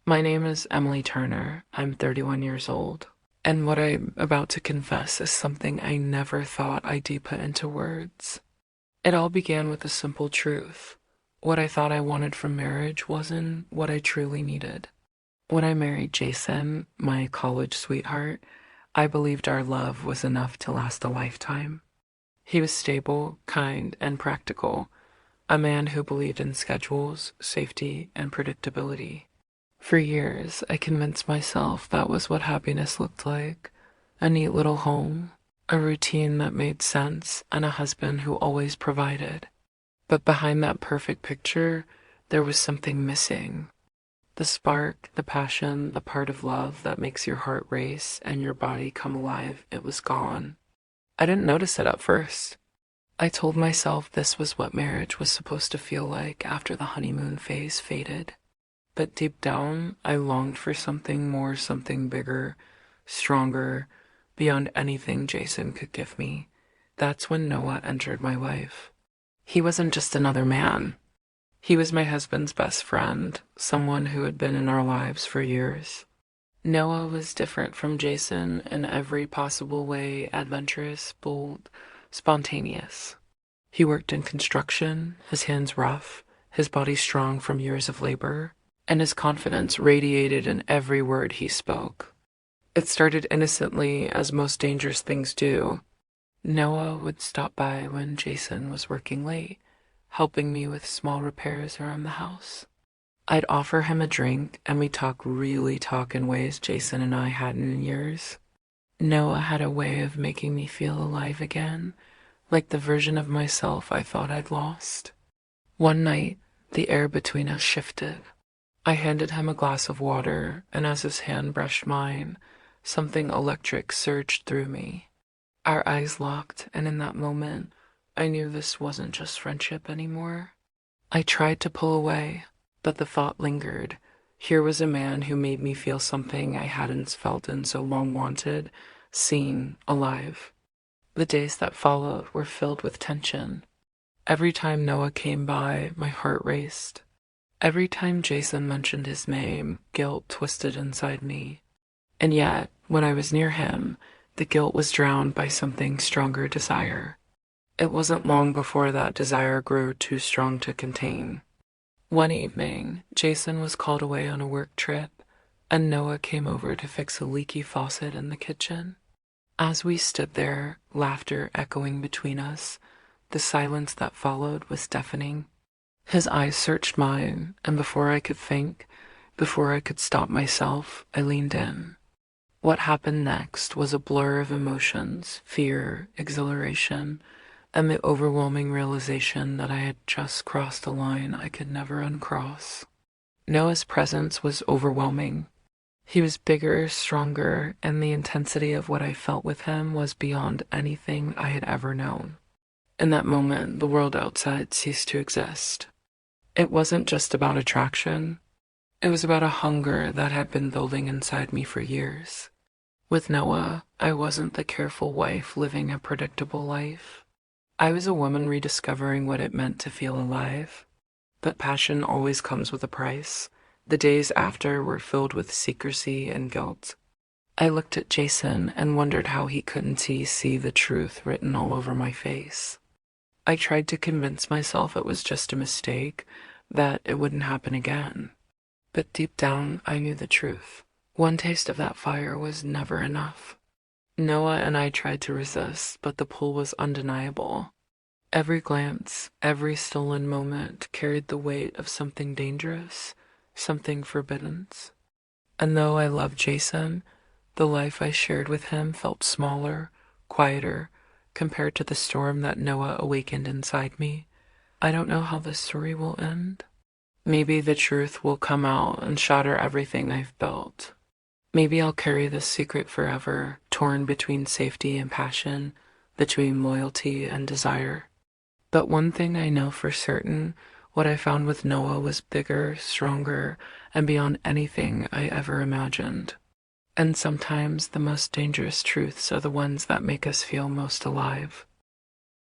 My name is Emily Turner. I'm 31 years old. And what I'm about to confess is something I never thought I'd put into words. It all began with a simple truth. What I thought I wanted from marriage wasn't what I truly needed. When I married Jason, my college sweetheart, I believed our love was enough to last a lifetime. He was stable, kind, and practical, a man who believed in schedules, safety, and predictability. For years, I convinced myself that was what happiness looked like: a neat little home, a routine that made sense, and a husband who always provided. But behind that perfect picture, there was something missing. The spark, the passion, the part of love that makes your heart race and your body come alive, it was gone. I didn't notice it at first. I told myself this was what marriage was supposed to feel like after the honeymoon phase faded. But deep down, I longed for something more, something bigger, stronger, beyond anything Jason could give me. That's when Noah entered my life. He wasn't just another man. He was my husband's best friend, someone who had been in our lives for years. Noah was different from Jason in every possible way: adventurous, bold, spontaneous. He worked in construction, his hands rough, his body strong from years of labor, and his confidence radiated in every word he spoke. It started innocently, as most dangerous things do. Noah would stop by when Jason was working late, helping me with small repairs around the house. I'd offer him a drink, and we'd really talk in ways Jason and I hadn't in years. Noah had a way of making me feel alive again, like the version of myself I thought I'd lost. One night, the air between us shifted. I handed him a glass of water, and as his hand brushed mine, something electric surged through me. Our eyes locked, and in that moment, I knew this wasn't just friendship anymore. I tried to pull away, but the thought lingered. Here was a man who made me feel something I hadn't felt in so long: wanted, seen, alive. The days that followed were filled with tension. Every time Noah came by, my heart raced. Every time Jason mentioned his name, guilt twisted inside me. And yet, when I was near him, the guilt was drowned by something stronger: desire. It wasn't long before that desire grew too strong to contain. One evening, Jason was called away on a work trip, and Noah came over to fix a leaky faucet in the kitchen. As we stood there, laughter echoing between us, the silence that followed was deafening. His eyes searched mine, and before I could think, before I could stop myself, I leaned in. What happened next was a blur of emotions: fear, exhilaration, and the overwhelming realization that I had just crossed a line I could never uncross. Noah's presence was overwhelming. He was bigger, stronger, and the intensity of what I felt with him was beyond anything I had ever known. In that moment, the world outside ceased to exist. It wasn't just about attraction. It was about a hunger that had been building inside me for years. With Noah, I wasn't the careful wife living a predictable life. I was a woman rediscovering what it meant to feel alive. But passion always comes with a price. The days after were filled with secrecy and guilt. I looked at Jason and wondered how he couldn't see the truth written all over my face. I tried to convince myself it was just a mistake, that it wouldn't happen again. But deep down, I knew the truth. One taste of that fire was never enough. Noah and I tried to resist, but the pull was undeniable. Every glance, every stolen moment carried the weight of something dangerous, something forbidden. And though I loved Jason, the life I shared with him felt smaller, quieter, compared to the storm that Noah awakened inside me. I don't know how this story will end. Maybe the truth will come out and shatter everything I've built. Maybe I'll carry this secret forever, torn between safety and passion, between loyalty and desire. But one thing I know for certain: what I found with Noah was bigger, stronger, and beyond anything I ever imagined. And sometimes the most dangerous truths are the ones that make us feel most alive.